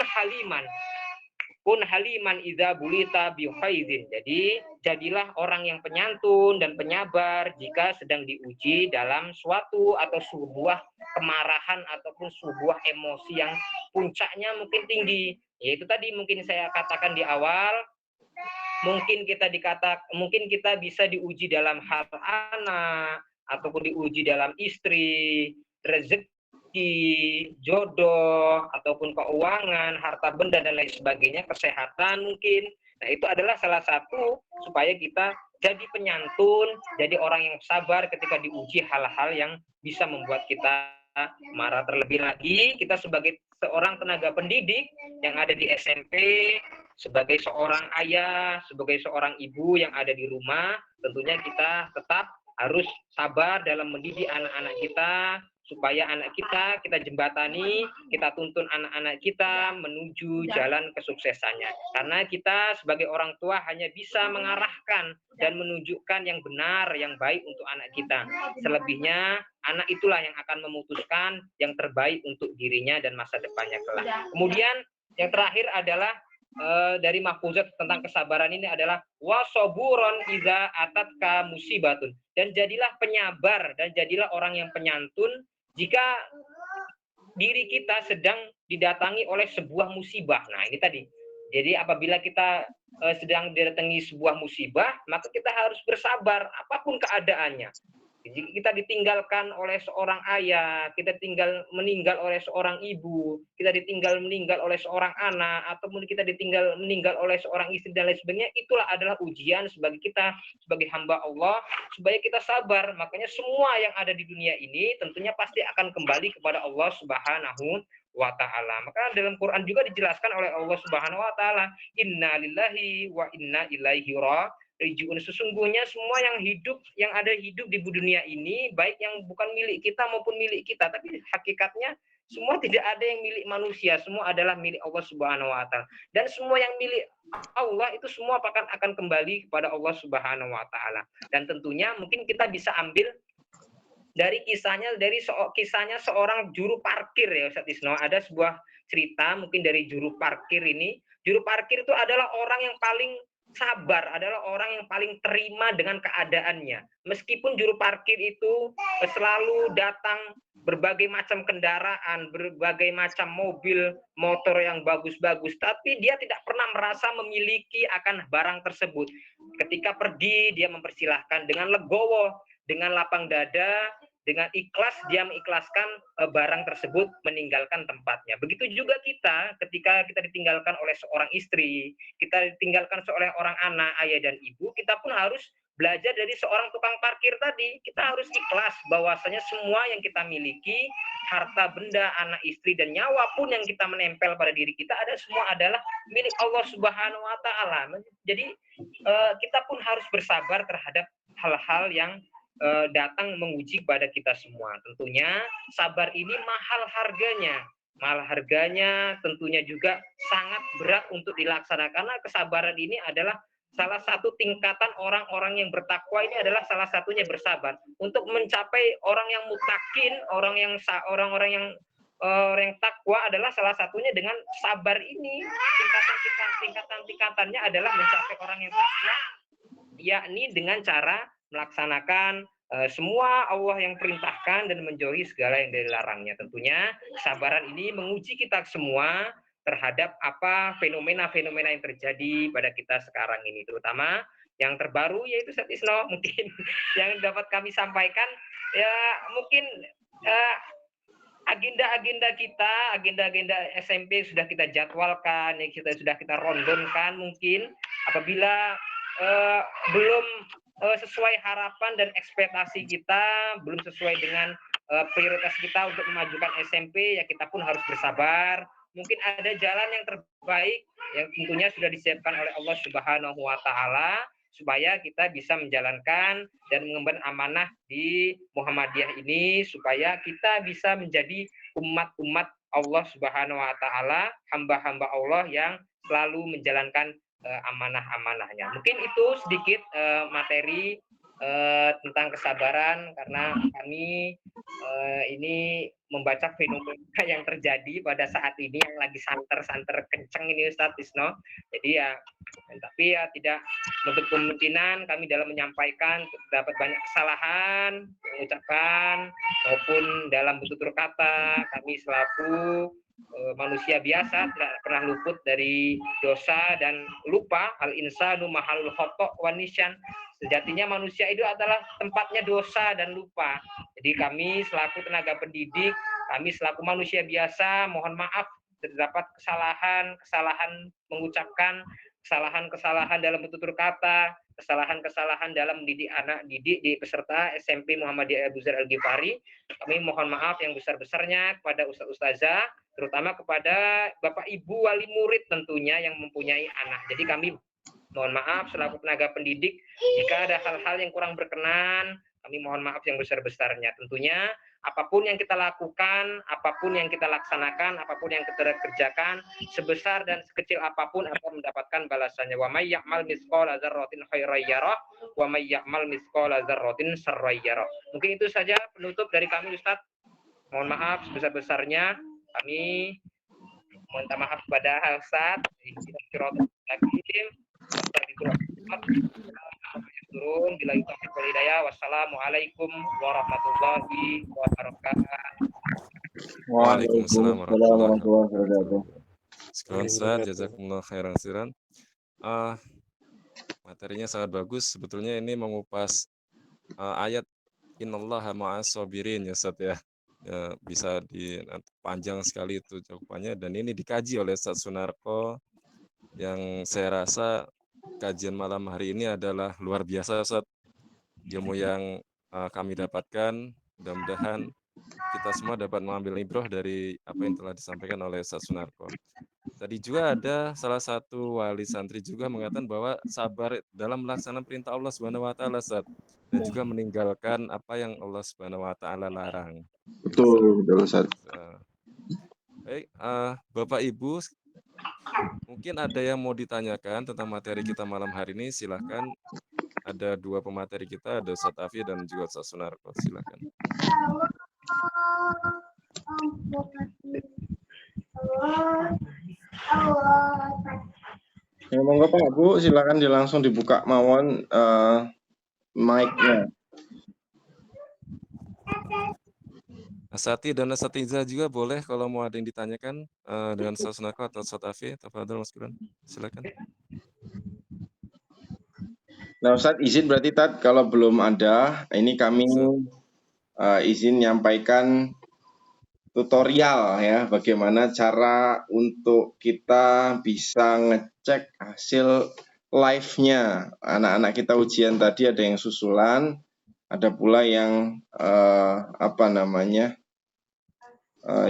haliman idza bulita bihaizin. Jadi jadilah orang yang penyantun dan penyabar jika sedang diuji dalam suatu atau sebuah kemarahan ataupun sebuah emosi yang puncaknya mungkin tinggi. Yaitu tadi mungkin saya katakan di awal, mungkin kita bisa diuji dalam hal anak ataupun diuji dalam istri, rezeki, jodoh, ataupun keuangan, harta benda dan lain sebagainya, kesehatan mungkin. Nah, itu adalah salah satu supaya kita jadi penyantun, jadi orang yang sabar ketika diuji hal-hal yang bisa membuat kita marah. Terlebih lagi kita sebagai seorang tenaga pendidik yang ada di SMP, sebagai seorang ayah, sebagai seorang ibu yang ada di rumah, tentunya kita tetap harus sabar dalam mendidik anak-anak kita, supaya anak kita jembatani, kita tuntun anak-anak kita menuju jalan kesuksesannya. Karena kita sebagai orang tua hanya bisa mengarahkan dan menunjukkan yang benar, yang baik untuk anak kita. Selebihnya, anak itulah yang akan memutuskan yang terbaik untuk dirinya dan masa depannya kelak. Kemudian, yang terakhir adalah dari mahfuzat tentang kesabaran ini adalah wasoburon idza atatka musibatun. Dan jadilah penyabar dan jadilah orang yang penyantun jika diri kita sedang didatangi oleh sebuah musibah. Nah, ini tadi. Jadi apabila kita sedang didatangi sebuah musibah, maka kita harus bersabar apapun keadaannya. Jika kita ditinggalkan oleh seorang ayah, kita meninggal oleh seorang ibu, kita meninggal oleh seorang anak, ataupun kita meninggal oleh seorang istri dan lain sebagainya, itulah adalah ujian sebagai kita, sebagai hamba Allah, supaya kita sabar. Makanya semua yang ada di dunia ini tentunya pasti akan kembali kepada Allah Subhanahu wa ta'ala. Maka dalam Quran juga dijelaskan oleh Allah Subhanahu wa ta'ala, inna lillahi wa inna ilaihi raji'un. Sesungguhnya semua yang ada hidup di dunia ini, baik yang bukan milik kita maupun milik kita, tapi hakikatnya semua tidak ada yang milik manusia, semua adalah milik Allah Subhanahu wa ta'ala. Dan semua yang milik Allah itu semua akan kembali kepada Allah Subhanahu wa ta'ala. Dan tentunya mungkin kita bisa ambil dari kisahnya seorang juru parkir, ya Ustaz Isno. Ada sebuah cerita mungkin dari juru parkir ini. Juru parkir itu adalah orang yang paling sabar, adalah orang yang paling terima dengan keadaannya. Meskipun juru parkir itu selalu datang berbagai macam kendaraan, berbagai macam mobil, motor yang bagus-bagus, tapi dia tidak pernah merasa memiliki akan barang tersebut. Ketika pergi, dia mempersilahkan dengan legowo, dengan lapang dada, dengan ikhlas dia mengikhlaskan barang tersebut meninggalkan tempatnya. Begitu juga kita ketika kita ditinggalkan oleh seorang istri, kita ditinggalkan oleh orang anak, ayah dan ibu, kita pun harus belajar dari seorang tukang parkir tadi. Kita harus ikhlas bahwasanya semua yang kita miliki, harta benda, anak istri dan nyawa pun yang kita menempel pada diri kita semua adalah milik Allah Subhanahu wa taala. Jadi kita pun harus bersabar terhadap hal-hal yang datang menguji kepada kita semua. Tentunya sabar ini mahal harganya. Mahal harganya tentunya juga sangat berat untuk dilaksanakan, karena kesabaran ini adalah salah satu tingkatan orang-orang yang bertakwa, ini adalah salah satunya bersabar. Untuk mencapai orang yang mutakin, orang-orang yang takwa adalah salah satunya dengan sabar ini. Tingkatan-tingkatannya adalah mencapai orang yang takwa, yakni dengan cara melaksanakan semua Allah yang perintahkan dan menjauhi segala yang dilarangnya. Tentunya kesabaran ini menguji kita semua terhadap apa fenomena-fenomena yang terjadi pada kita sekarang ini, terutama yang terbaru yaitu Ustaz Isno mungkin yang dapat kami sampaikan ya, mungkin agenda-agenda kita, agenda-agenda SMP sudah kita jadwalkan, ya sudah kita rondonkan. Mungkin apabila belum sesuai harapan dan ekspektasi kita, belum sesuai dengan prioritas kita untuk memajukan SMP, ya kita pun harus bersabar. Mungkin ada jalan yang terbaik yang tentunya sudah disiapkan oleh Allah Subhanahu wa taala supaya kita bisa menjalankan dan mengemban amanah di Muhammadiyah ini, supaya kita bisa menjadi umat-umat Allah Subhanahu wa taala, hamba-hamba Allah yang selalu menjalankan amanah-amanahnya. Mungkin itu sedikit materi tentang kesabaran, karena kami ini membaca fenomena yang terjadi pada saat ini yang lagi santer-santer kenceng ini Ustadz Isno. Jadi ya, tapi ya tidak menutup kemungkinan kami dalam menyampaikan dapat banyak kesalahan mengucapkan maupun dalam tutur kata. Kami selaku manusia biasa tidak pernah luput dari dosa dan lupa. Al insanu mahalul khotok wa nisyan. Sejatinya manusia itu adalah tempatnya dosa dan lupa. Jadi kami selaku tenaga pendidik, kami selaku manusia biasa, mohon maaf terdapat kesalahan mengucapkan, kesalahan dalam bertutur kata, kesalahan dalam mendidik anak didik di peserta SMP Muhammadiyah Abu Dzar Al-Ghifari. Kami mohon maaf yang besar-besarnya kepada ustaz-ustazah, terutama kepada Bapak Ibu wali murid tentunya yang mempunyai anak. Jadi kami mohon maaf selaku tenaga pendidik jika ada hal-hal yang kurang berkenan. Kami mohon maaf yang besar-besarnya. Tentunya apapun yang kita lakukan, apapun yang kita laksanakan, apapun yang kita kerjakan, sebesar dan sekecil apapun akan mendapatkan balasannya. Wa may ya'mal mithqala dzarratin khairan yarah wa may ya'mal mithqala dzarratin syarran yarah. Mungkin itu saja penutup dari kami Ustaz. Mohon maaf sebesar-besarnya. Kami minta maaf kepada Ustaz. Wassalamualaikum warahmatullahi wabarakatuh. Waalaikumsalam warahmatullahi wabarakatuh. Sekian Ustaz, jazakumullah khairan siran. Materinya sangat bagus. Sebetulnya ini mengupas ayat innallaha ma'as sabirin ya Ustaz ya. Ya, bisa panjang sekali itu jawabannya, dan ini dikaji oleh Ustaz Sunarko yang saya rasa kajian malam hari ini adalah luar biasa Ustaz. Ilmu yang kami dapatkan, mudah-mudahan kita semua dapat mengambil ibrah dari apa yang telah disampaikan oleh Ustaz Sunarko. Tadi juga ada salah satu wali santri juga mengatakan bahwa sabar dalam melaksanakan perintah Allah Subhanahu wa taala Ustaz, dan juga meninggalkan apa yang Allah Subhanahu wa taala larang. Betul Ustaz. Baik, Bapak Ibu, mungkin ada yang mau ditanyakan tentang materi kita malam hari ini, silahkan. Ada dua pemateri kita, ada Ustaz Afi dan juga Ustaz Sunarko, silahkan. Ya, monggo Pak Bu, silakan langsung dibuka mawon mic-nya. Asati dan Asatiza juga boleh kalau mau ada yang ditanyakan dengan Ustaz Sunarko atau Ustaz Afi. Tafadhol Mas Quran, silakan. Nah Ustaz izin berarti kalau belum ada, ini kami izin nyampaikan tutorial ya, bagaimana cara untuk kita bisa ngecek hasil live-nya. Anak-anak kita ujian tadi ada yang susulan, ada pula yang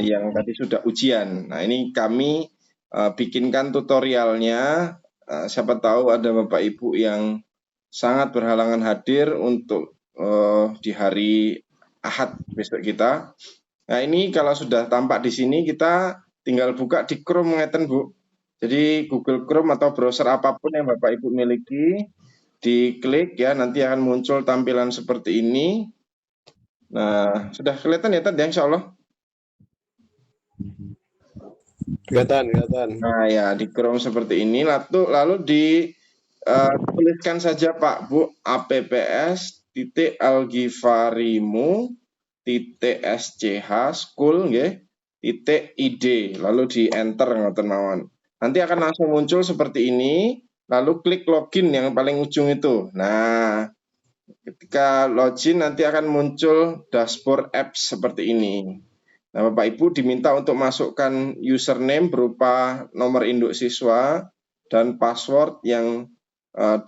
yang tadi sudah ujian. Nah, ini kami bikinkan tutorialnya. Siapa tahu ada Bapak Ibu yang sangat berhalangan hadir untuk di hari Ahad besok kita. Nah, ini kalau sudah tampak di sini, kita tinggal buka di Chrome ngeten, Bu. Jadi Google Chrome atau browser apapun yang Bapak Ibu miliki, diklik ya, nanti akan muncul tampilan seperti ini. Nah, sudah kelihatan ya, Tad, ya, insya Allah. Kelihatan. Nah, ya, di Chrome seperti ini, lalu tuliskan saja Pak Bu, apps.alghifarimu.sch school .id, lalu di enter ngoten mawon. Nanti akan langsung muncul seperti ini, lalu klik login yang paling ujung itu. Nah, ketika login nanti akan muncul dashboard apps seperti ini. Nah, Bapak Ibu diminta untuk masukkan username berupa nomor induk siswa dan password yang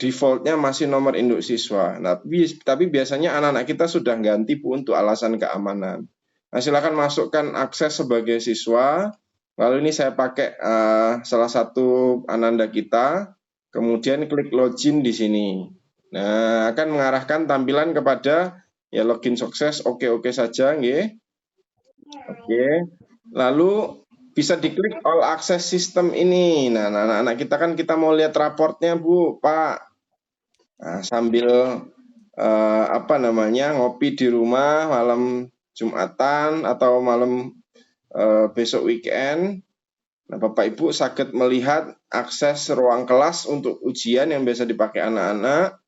defaultnya masih nomor induk siswa. Nah, tapi biasanya anak-anak kita sudah ganti Bu untuk alasan keamanan. Nah, silakan masukkan akses sebagai siswa. Lalu ini saya pakai salah satu ananda kita, kemudian klik login di sini. Nah, akan mengarahkan tampilan kepada ya login sukses, oke saja, nggih. Oke. Lalu bisa diklik all access system ini. Nah, anak-anak kita kan kita mau lihat raportnya, Bu, Pak. Nah, sambil ngopi di rumah malam Jumatan atau malam besok weekend. Nah, Bapak Ibu saged melihat akses ruang kelas untuk ujian yang biasa dipakai anak-anak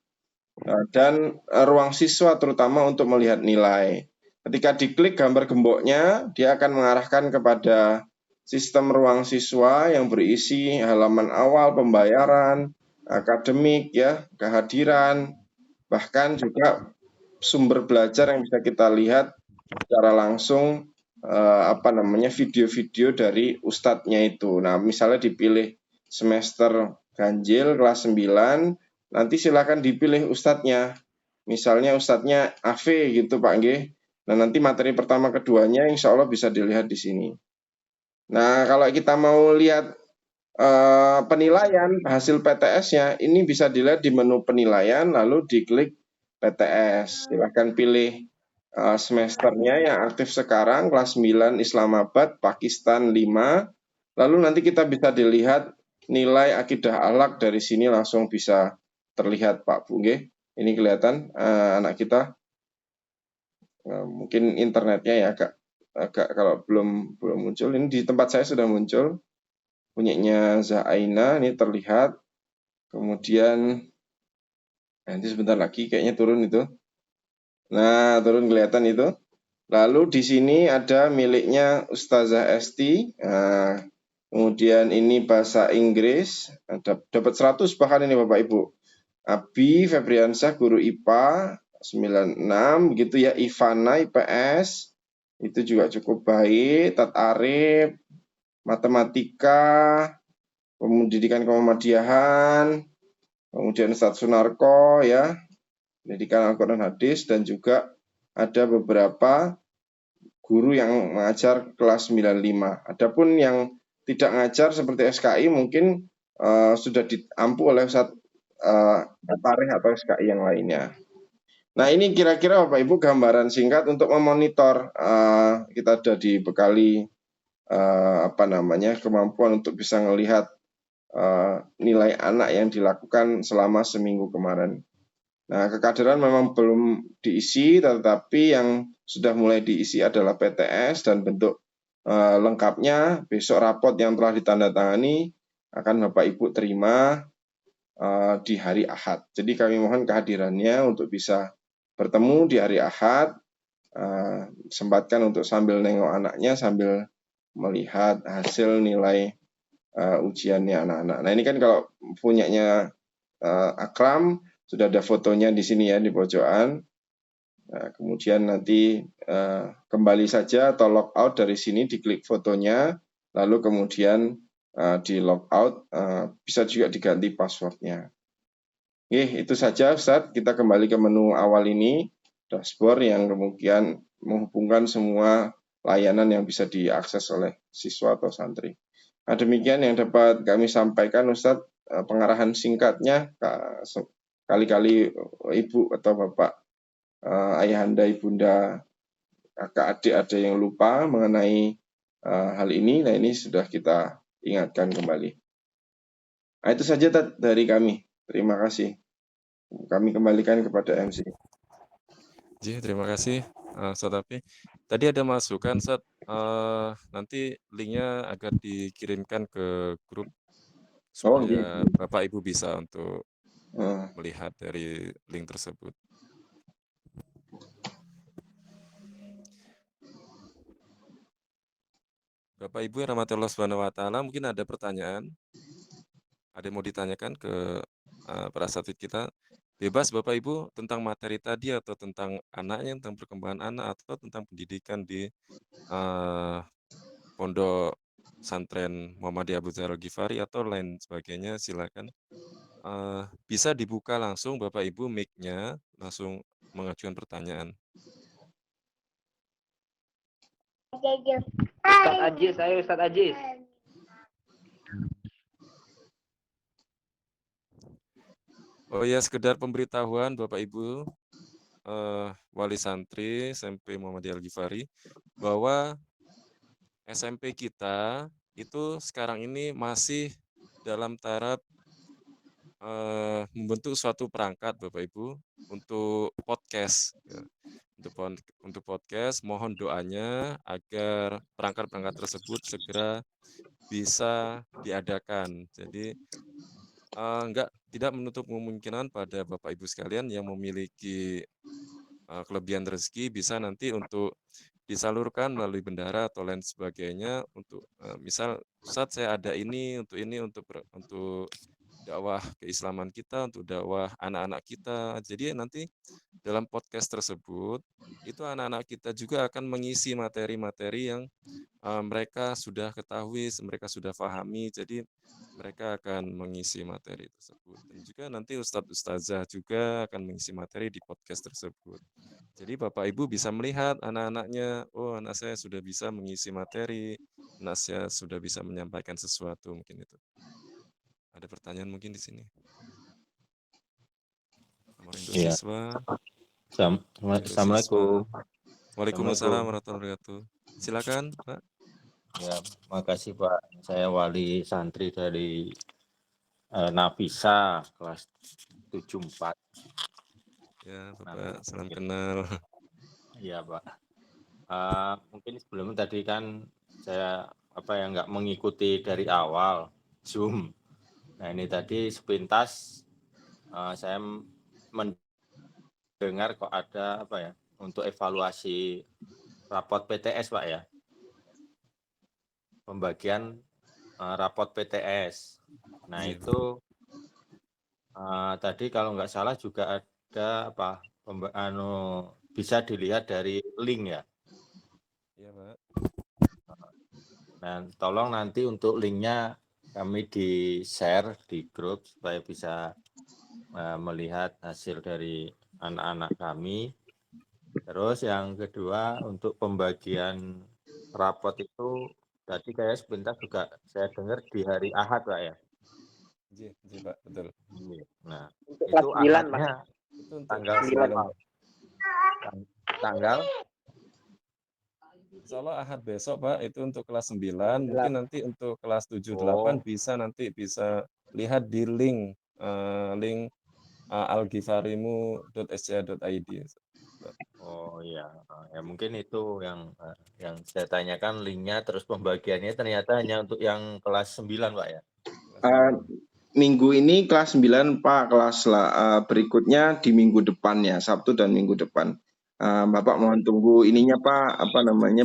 dan ruang siswa terutama untuk melihat nilai. Ketika diklik gambar gemboknya, dia akan mengarahkan kepada sistem ruang siswa yang berisi halaman awal pembayaran, akademik ya, kehadiran, bahkan juga sumber belajar yang bisa kita lihat secara langsung video-video dari ustadznya itu. Nah, misalnya dipilih semester ganjil kelas 9, nanti silakan dipilih ustadznya. Misalnya ustadznya AV gitu Pak nggih. Nah, nanti materi pertama keduanya insya Allah bisa dilihat di sini. Nah, kalau kita mau lihat penilaian hasil PTS-nya, ini bisa dilihat di menu penilaian, lalu diklik PTS. Silahkan pilih semesternya yang aktif sekarang, kelas 9 Islamabad, Pakistan 5. Lalu nanti kita bisa dilihat nilai akidah akhlak dari sini langsung bisa terlihat Pak Bu. Ini kelihatan anak kita. Mungkin internetnya ya agak kalau belum muncul. Ini di tempat saya sudah muncul. Punyanya Zaina ini terlihat. Kemudian nanti sebentar lagi kayaknya turun itu. Nah, turun kelihatan itu. Lalu di sini ada miliknya Ustazah Esti. Nah, kemudian ini bahasa Inggris. Dapat 100 bahkan ini Bapak Ibu. Abi Febriansyah guru IPA 96 begitu ya. Ivana IPS itu juga cukup baik. Tat Arif matematika, pendidikan kemuhamadiyahan, kemudian Ustadz Sunarko ya, pendidikan Al-Quran Hadis, dan juga ada beberapa guru yang mengajar kelas 95. Adapun yang tidak ngajar seperti SKI mungkin sudah diampu oleh Ustadz Tarikh atau SKI yang lainnya. Nah, ini kira-kira Bapak Ibu gambaran singkat untuk memonitor. Kita sudah dibekali kemampuan untuk bisa melihat nilai anak yang dilakukan selama seminggu kemarin. Nah, kekaderan memang belum diisi, tetapi yang sudah mulai diisi adalah PTS dan bentuk lengkapnya besok rapot yang telah ditandatangani akan Bapak Ibu terima di hari Ahad. Jadi kami mohon kehadirannya untuk bisa bertemu di hari Ahad, sempatkan untuk sambil nengok anaknya, sambil melihat hasil nilai ujiannya anak-anak. Nah, ini kan kalau punyanya Akram, sudah ada fotonya di sini ya, di pojokan. Nah, kemudian nanti kembali saja atau log out dari sini, diklik fotonya, lalu kemudian di log out, bisa juga diganti passwordnya. Oke, itu saja Ustadz. Kita kembali ke menu awal ini, dashboard yang kemudian menghubungkan semua layanan yang bisa diakses oleh siswa atau santri. Nah, demikian yang dapat kami sampaikan Ustadz, pengarahan singkatnya, kali-kali Ibu atau Bapak, ayahanda, ibunda, kakak, adik ada yang lupa mengenai hal ini. Nah, ini sudah kita ingatkan kembali. Nah, itu saja dari kami. Terima kasih. Kami kembalikan kepada MC. Ji, terima kasih Ustadz Api. Tadi ada masukan Ustadz, nanti linknya agar dikirimkan ke grup Oh, supaya gitu. Bapak Ibu bisa untuk Eh, melihat dari link tersebut. Bapak Ibu yang rahmati Allah Subhanahu wa taala, mungkin ada pertanyaan? Ada yang mau ditanyakan ke para asatidz kita? Bebas Bapak Ibu tentang materi tadi atau tentang anaknya, tentang perkembangan anak atau tentang pendidikan di Pondok Pesantren Muhammadiyah Abu Dzar Al-Ghifari atau lain sebagainya, silakan. Bisa dibuka langsung Bapak Ibu mic-nya, langsung mengajukan pertanyaan. Ustadz Ajis, ayo Ustadz Ajis. Oh ya, sekedar pemberitahuan Bapak Ibu, wali santri SMP Muhammadiyah Al-Ghifari, bahwa SMP kita itu sekarang ini masih dalam taraf membentuk suatu perangkat Bapak Ibu untuk podcast. Ya. Untuk podcast, mohon doanya agar perangkat-perangkat tersebut segera bisa diadakan. Jadi tidak menutup kemungkinan pada Bapak Ibu sekalian yang memiliki kelebihan rezeki bisa nanti untuk disalurkan melalui bendahara atau lain sebagainya untuk misal Ustadz saya ada ini untuk dakwah keislaman kita, untuk dakwah anak-anak kita. Jadi nanti dalam podcast tersebut itu anak-anak kita juga akan mengisi materi-materi yang mereka sudah ketahui, mereka sudah pahami. Jadi mereka akan mengisi materi tersebut. Dan juga nanti Ustadz Ustazah juga akan mengisi materi di podcast tersebut. Jadi Bapak Ibu bisa melihat anak-anaknya, oh anak saya sudah bisa mengisi materi, anak saya sudah bisa menyampaikan sesuatu, mungkin itu. Ada pertanyaan mungkin di sini? Nomor induk Iya. siswa. Assalamualaikum. Waalaikumsalam warahmatullahi wabarakatuh. Silakan, Pak. Ya, makasih Pak. Saya wali santri dari Nafisa kelas 74. Ya, Bapak, salam kenal. Iya, Pak. Mungkin sebelumnya tadi kan saya nggak mengikuti dari awal Zoom. Nah, ini tadi sepintas saya mendengar kok ada untuk evaluasi rapot PTS, Pak ya. Pembagian rapot PTS. Nah, itu tadi kalau nggak salah juga ada bisa dilihat dari link ya. Iya, Pak. Nah, tolong nanti untuk linknya kami di-share di grup supaya bisa melihat hasil dari anak-anak kami. Terus yang kedua untuk pembagian rapot itu tadi kayak sebentar juga saya dengar di hari Ahad, Pak ya. Ji, Pak, betul. Nah, Untuk itu kelas 9, Ahadnya Itu untuk tanggal 9. tanggal Insya Allah Ahad besok, Pak, itu untuk kelas 9. Mungkin nanti untuk kelas 7, 8 bisa lihat di link alghifarimu.sca.id. Oh iya, ya mungkin itu yang saya tanyakan linknya, terus pembagiannya ternyata hanya untuk yang kelas 9, Pak ya. Minggu ini kelas 9 Pak, berikutnya di minggu depan ya, Sabtu dan minggu depan. Bapak mohon tunggu ininya Pak,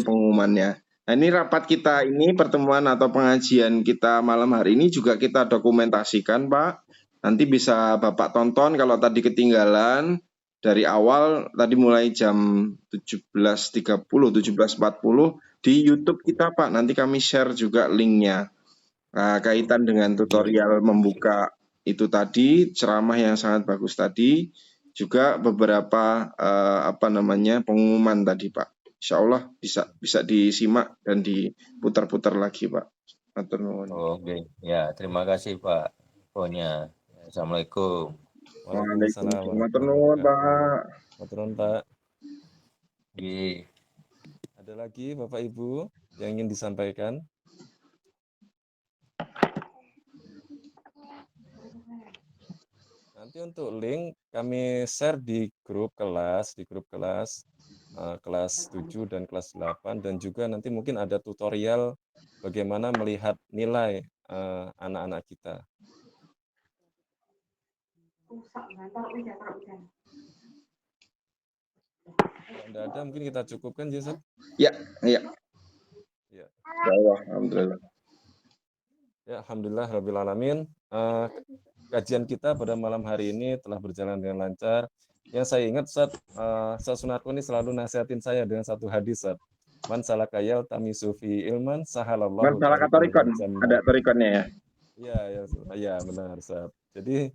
pengumumannya. Nah, ini rapat kita ini, pertemuan atau pengajian kita malam hari ini juga kita dokumentasikan Pak. Nanti bisa Bapak tonton kalau tadi ketinggalan. dari awal tadi mulai jam 17.30, 17.40 di YouTube kita Pak. Nanti kami share juga linknya. Kaitan dengan tutorial membuka itu tadi, ceramah yang sangat bagus tadi, juga beberapa pengumuman tadi Pak. Insya Allah bisa disimak dan diputar-putar lagi Pak. Matur nuwun. Oke, ya terima kasih Pak infonya. Assalamualaikum. Waalaikumsalam Matur warahmatullahi nuwun wabarakatuh. Pak. Matur nuwun, Pak. Oke. Ada lagi Bapak Ibu yang ingin disampaikan? Nanti untuk link kami share di grup kelas, kelas 7 dan kelas 8, dan juga nanti mungkin ada tutorial bagaimana melihat nilai anak-anak kita. Kalau tidak ada mungkin kita cukupkan, Yusuf. Ya. Ya. Ya Allah, alhamdulillah. Ya, alhamdulillah rabbil alamin. Kajian kita pada malam hari ini telah berjalan dengan lancar. Yang saya ingat Ustaz Sunarko ini selalu nasihatin saya dengan satu hadis, Ustaz. Man salakayal tamisu fi ilman sahalallahu Man salaka tariqan, ada tariqannya ya. Iya, benar, Ustaz. Jadi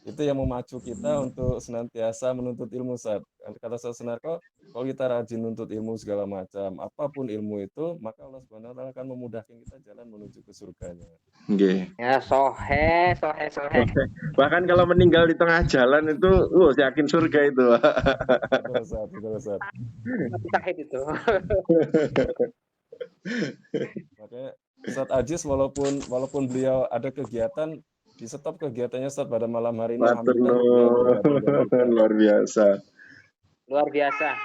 itu yang memacu kita untuk senantiasa menuntut ilmu, Ustaz. Kata Ustaz Sunarko, kalau kita rajin nuntut ilmu segala macam, apapun ilmu itu, maka Allah Subhanahu wa taala akan memudahkan kita jalan menuju ke surganya. Nggih. Ya, sohe. Bahkan kalau meninggal di tengah jalan itu, yakin surga itu. Betul, Ustaz. Sahid itu. Makanya Ustaz Ajis walaupun beliau ada kegiatan, di stop kegiatannya Ustaz pada malam hari ini. Luar biasa. Luar biasa.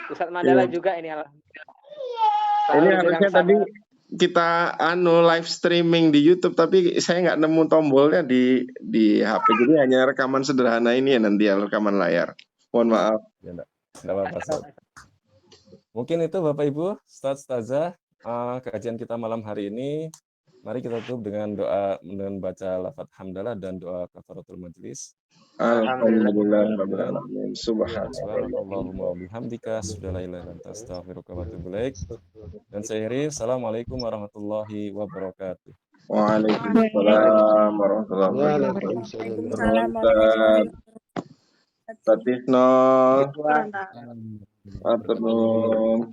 Ustaz Mandala juga ini alhamdulillah. Ini harusnya tadi kita live streaming di YouTube, tapi saya nggak nemu tombolnya di HP. Jadi hanya rekaman sederhana ini ya, nanti ya, rekaman layar. Mohon maaf. Ya, enggak apa-apa, Ustaz. Mungkin itu Bapak Ibu, Ustaz Ustazah, kajian kita malam hari ini. Mari kita tutup dengan doa, dengan baca lafaz hamdalah dan doa kafaratul majelis. Alhamdulillah rabbil alamin. Subhanallahumma wa bihamdika asyhadu an la ilaha illa anta astaghfiruka wa atubu ilaik. Dan saya akhiri, assalamualaikum warahmatullahi wabarakatuh. Waalaikumsalam warahmatullahi wabarakatuh. Tatisno. Atur nuwun.